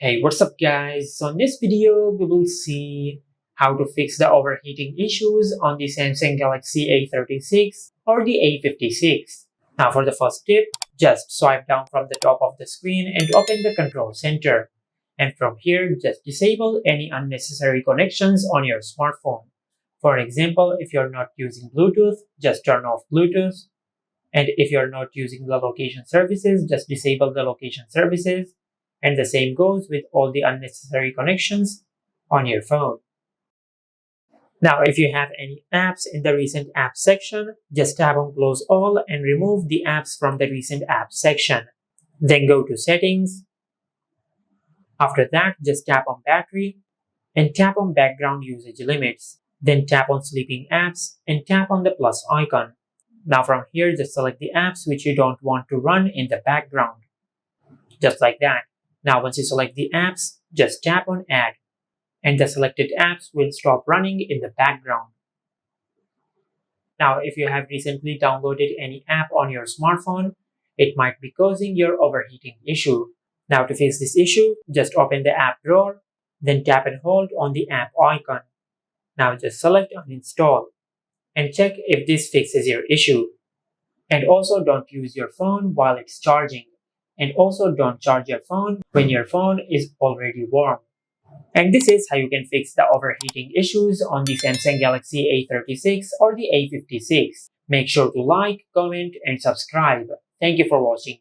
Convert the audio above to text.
Hey, what's up guys? So in this video, we will see how to fix the overheating issues on the Samsung Galaxy A36 or the A56. Now for the first tip, just swipe down from the top of the screen and open the control center. And from here, just disable any unnecessary connections on your smartphone. For example, if you're not using Bluetooth, just turn off Bluetooth. And if you're not using the location services, just disable the location services. And the same goes with all the unnecessary connections on your phone. Now, if you have any apps in the recent apps section, just tap on close all and remove the apps from the recent apps section. Then go to settings. After that, just tap on battery and tap on background usage limits. Then tap on sleeping apps and tap on the plus icon. Now from here, just select the apps which you don't want to run in the background. Just like that. Now once you select the apps, just tap on add. And the selected apps will stop running in the background. Now if you have recently downloaded any app on your smartphone, it might be causing your overheating issue. Now to fix this issue, just open the app drawer, then tap and hold on the app icon. Now just select Uninstall and check if this fixes your issue. And also don't use your phone while it's charging. And also don't charge your phone when your phone is already warm. And this is how you can fix the overheating issues on the Samsung Galaxy A36 or the A56. Make sure to like, comment, and subscribe. Thank you for watching.